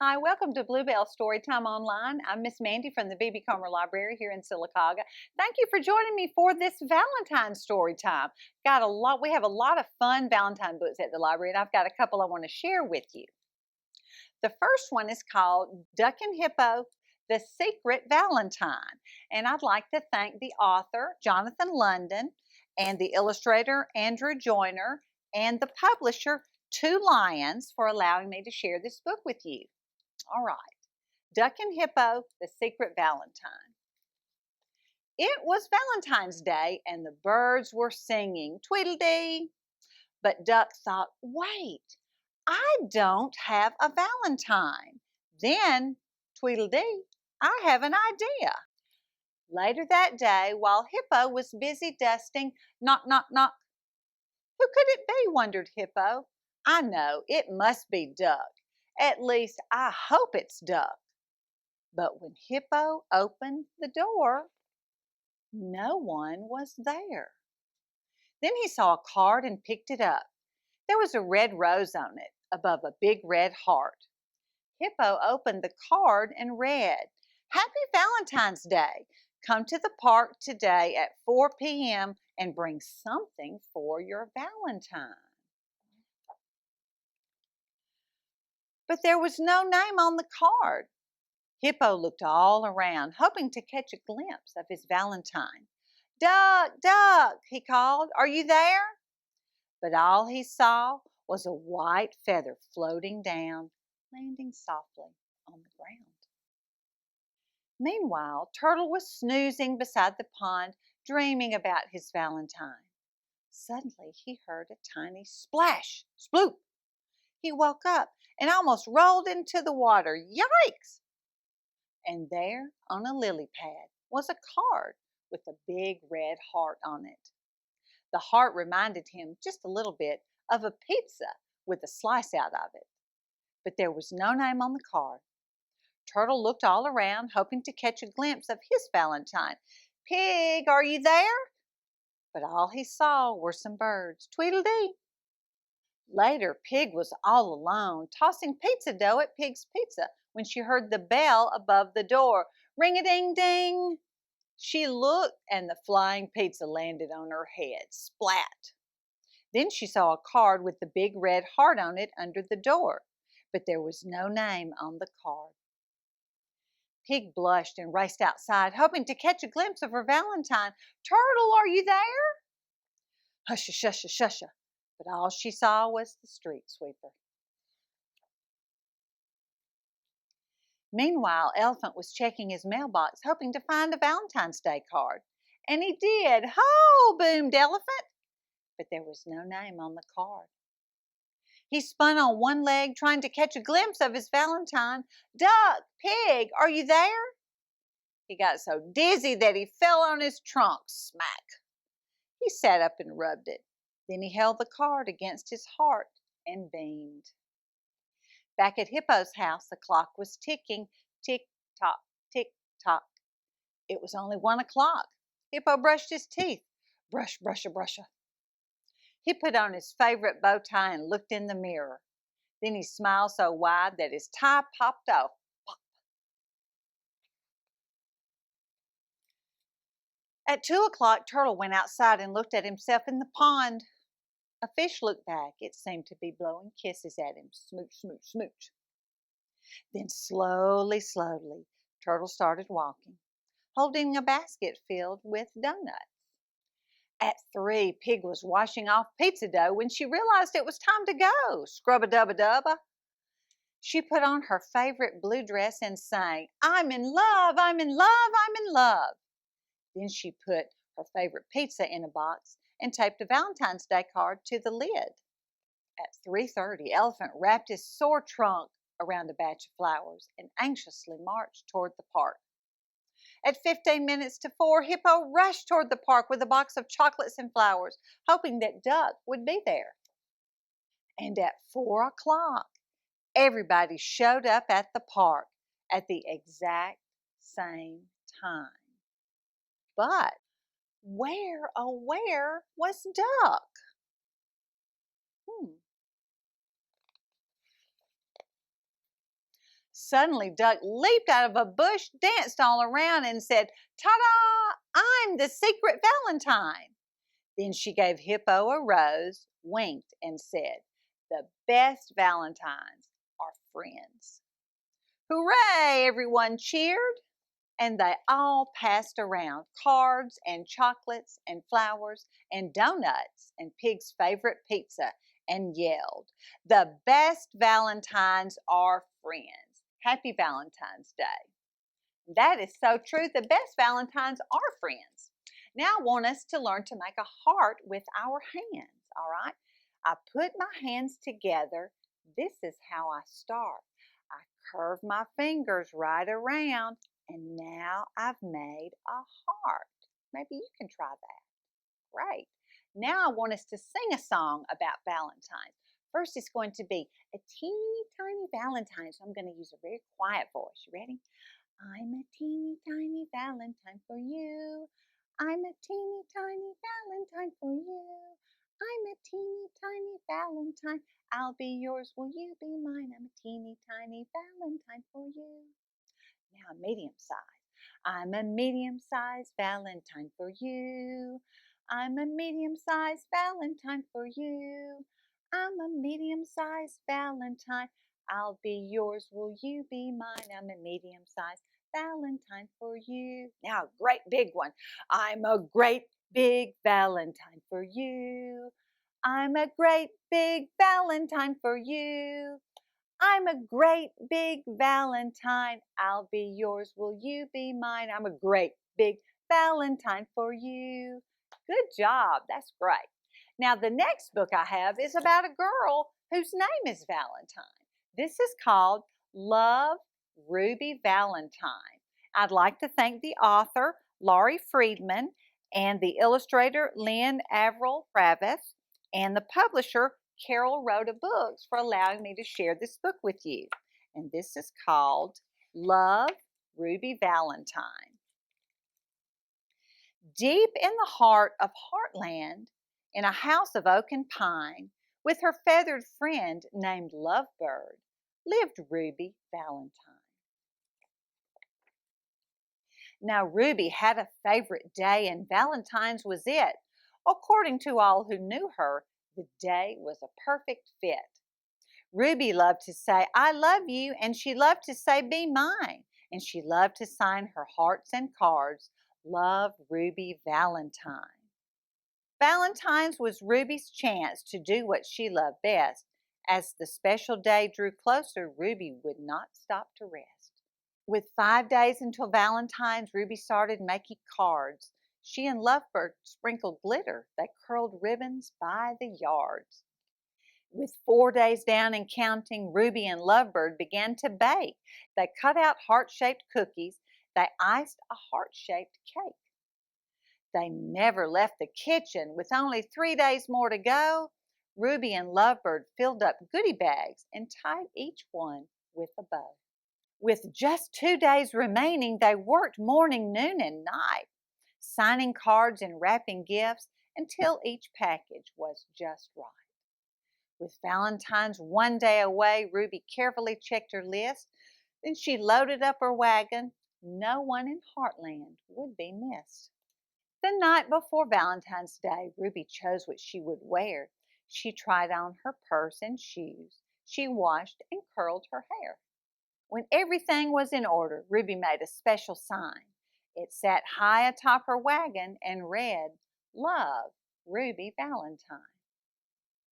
Hi, welcome to Bluebell Storytime Online. I'm Miss Mandi from the B.B. Comer Library here in Sylacauga. Thank you for joining me for this Valentine story time. We have a lot of fun Valentine books at the library, and I've got a couple I want to share with you. The first one is called Duck and Hippo, The Secret Valentine. And I'd like to thank the author, Jonathan London, and the illustrator, Andrew Joyner, and the publisher, Two Lions, for allowing me to share this book with you. All right, Duck and Hippo, The Secret Valentine. It was Valentine's Day and the birds were singing Tweedledee. But Duck thought, wait, I don't have a Valentine. Then, Tweedledee, I have an idea. Later that day, while Hippo was busy dusting, knock, knock, knock. Who could it be, wondered Hippo. I know, it must be Duck. At least, I hope it's Duck. But when Hippo opened the door, no one was there. Then he saw a card and picked it up. There was a red rose on it, above a big red heart. Hippo opened the card and read, Happy Valentine's Day. Come to the park today at 4 p.m. and bring something for your Valentine. But there was no name on the card. Hippo looked all around, hoping to catch a glimpse of his Valentine. Duck, Duck, he called, are you there? But all he saw was a white feather floating down, landing softly on the ground. Meanwhile, Turtle was snoozing beside the pond, dreaming about his Valentine. Suddenly, he heard a tiny splash, sploop. He woke up and almost rolled into the water. Yikes! And there, on a lily pad, was a card with a big red heart on it. The heart reminded him just a little bit of a pizza with a slice out of it. But there was no name on the card. Turtle looked all around, hoping to catch a glimpse of his Valentine. Pig, are you there? But all he saw were some birds. Tweedledee. Later, Pig was all alone, tossing pizza dough at Pig's Pizza when she heard the bell above the door. Ring-a-ding-ding! She looked and the flying pizza landed on her head. Splat! Then she saw a card with the big red heart on it under the door, but there was no name on the card. Pig blushed and raced outside, hoping to catch a glimpse of her Valentine. Turtle, are you there? Husha, shusha, shusha. But all she saw was the street sweeper. Meanwhile, Elephant was checking his mailbox, hoping to find a Valentine's Day card. And he did. Ho! Boomed Elephant. But there was no name on the card. He spun on one leg, trying to catch a glimpse of his Valentine. Duck, Pig, are you there? He got so dizzy that he fell on his trunk. Smack! He sat up and rubbed it. Then he held the card against his heart and beamed. Back at Hippo's house, the clock was ticking. Tick-tock, tick-tock. It was only 1 o'clock. Hippo brushed his teeth. Brush, brusha, brusha. He put on his favorite bow tie and looked in the mirror. Then he smiled so wide that his tie popped off. Pop. At 2 o'clock, Turtle went outside and looked at himself in the pond. A fish looked back. It seemed to be blowing kisses at him. Smooch, smooch, smooch. Then slowly, slowly, Turtle started walking, holding a basket filled with donuts. At 3, Pig was washing off pizza dough when she realized it was time to go. Scrubba-dubba-dubba. She put on her favorite blue dress and sang, I'm in love, I'm in love, I'm in love. Then she put her favorite pizza in a box and taped a Valentine's Day card to the lid. At 3:30, Elephant wrapped his sore trunk around a batch of flowers and anxiously marched toward the park. At 15 minutes to 4, Hippo rushed toward the park with a box of chocolates and flowers, hoping that Duck would be there. And at 4 o'clock, everybody showed up at the park at the exact same time. But where, oh where, was Duck? Suddenly, Duck leaped out of a bush, danced all around, and said, "Ta-da! I'm the secret Valentine." Then she gave Hippo a rose, winked, and said, "The best Valentines are friends." Hooray! Everyone cheered, and they all passed around cards and chocolates and flowers and donuts and Pig's favorite pizza and yelled, "The best Valentines are friends. Happy Valentine's Day." That is so true. The best Valentines are friends. Now I want us to learn to make a heart with our hands, all right? I put my hands together. This is how I start. I curve my fingers right around, and now I've made a heart. Maybe you can try that. Great. Now I want us to sing a song about Valentines. First, it's going to be a teeny tiny Valentine. So I'm going to use a very quiet voice. You ready? I'm a teeny tiny Valentine for you. I'm a teeny tiny Valentine for you. I'm a teeny tiny Valentine. I'll be yours, will you be mine? I'm a teeny tiny Valentine for you. Now medium size. I'm a medium sized Valentine for you. I'm a medium sized Valentine for you. I'm a medium sized Valentine. I'll be yours, will you be mine? I'm a medium sized Valentine for you. Now, a great big one. I'm a great big Valentine for you. I'm a great big Valentine for you. I'm a great big Valentine. I'll be yours. Will you be mine? I'm a great big Valentine for you. Good job. That's great. Now, the next book I have is about a girl whose name is Valentine. This is called Love, Ruby Valentine. I'd like to thank the author, Laurie Friedman, and the illustrator, Lynn Averill Travis, and the publisher, Carol Rhoda Books, for allowing me to share this book with you. And this is called Love, Ruby Valentine. Deep in the heart of Heartland, in a house of oak and pine, with her feathered friend named Lovebird, lived Ruby Valentine. Now, Ruby had a favorite day, and Valentine's was it. According to all who knew her, the day was a perfect fit. Ruby loved to say, "I love you," and she loved to say, "Be mine." And she loved to sign her hearts and cards, "Love, Ruby Valentine." Valentine's was Ruby's chance to do what she loved best. As the special day drew closer, Ruby would not stop to rest. With 5 days until Valentine's, Ruby started making cards. She and Lovebird sprinkled glitter. They curled ribbons by the yards. With 4 days down and counting, Ruby and Lovebird began to bake. They cut out heart-shaped cookies. They iced a heart-shaped cake. They never left the kitchen. With only 3 days more to go, Ruby and Lovebird filled up goodie bags and tied each one with a bow. With just 2 days remaining, they worked morning, noon, and night, signing cards and wrapping gifts until each package was just right. With Valentine's 1 day away, Ruby carefully checked her list. Then she loaded up her wagon. No one in Heartland would be missed. The night before Valentine's Day, Ruby chose what she would wear. She tried on her purse and shoes. She washed and curled her hair. When everything was in order, Ruby made a special sign. It sat high atop her wagon and read, "Love, Ruby Valentine."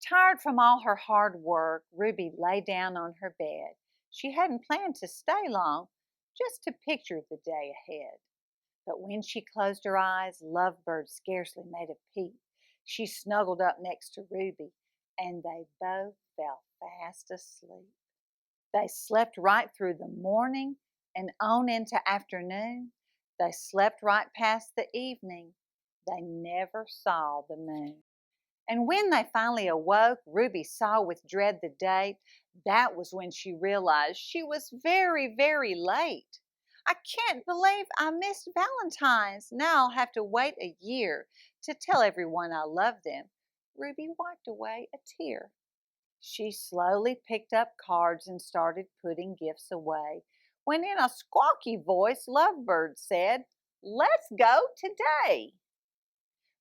Tired from all her hard work, Ruby lay down on her bed. She hadn't planned to stay long, just to picture the day ahead. But when she closed her eyes, Lovebird scarcely made a peep. She snuggled up next to Ruby, and they both fell fast asleep. They slept right through the morning and on into afternoon. They slept right past the evening. They never saw the moon. And when they finally awoke, Ruby saw with dread the date. That was when she realized she was very, very late. "I can't believe I missed Valentine's. Now I'll have to wait a year to tell everyone I love them." Ruby wiped away a tear. She slowly picked up cards and started putting gifts away when, in a squawky voice, Lovebird said, "Let's go today."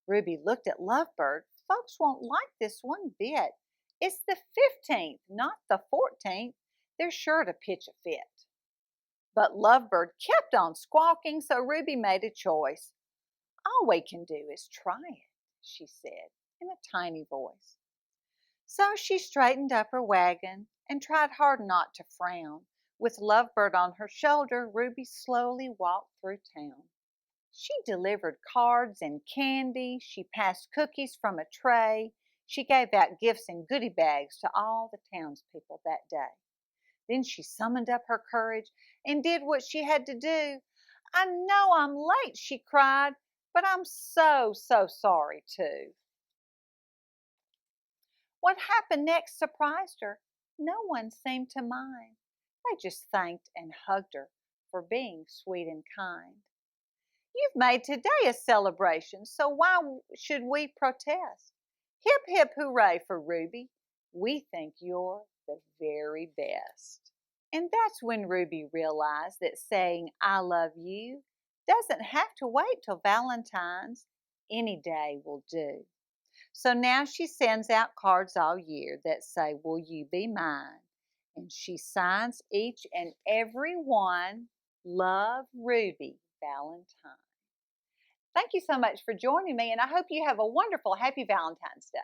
Ruby looked at Lovebird. "Folks won't like this one bit. It's the 15th, not the 14th. They're sure to pitch a fit." But Lovebird kept on squawking, so Ruby made a choice. "All we can do is try it," she said in a tiny voice. So she straightened up her wagon and tried hard not to frown. With Lovebird on her shoulder, Ruby slowly walked through town. She delivered cards and candy. She passed cookies from a tray. She gave out gifts in goodie bags to all the townspeople that day. Then she summoned up her courage and did what she had to do. "I know I'm late," she cried, "but I'm so sorry too." What happened next surprised her. No one seemed to mind. They just thanked and hugged her for being sweet and kind. "You've made today a celebration, so why should we protest? Hip, hip, hooray for Ruby. We think you're the very best." And that's when Ruby realized that saying "I love you" doesn't have to wait till Valentine's. Any day will do. So now she sends out cards all year that say, "Will you be mine?" And she signs each and every one, "Love, Ruby, Valentine." Thank you so much for joining me, and I hope you have a wonderful, happy Valentine's Day.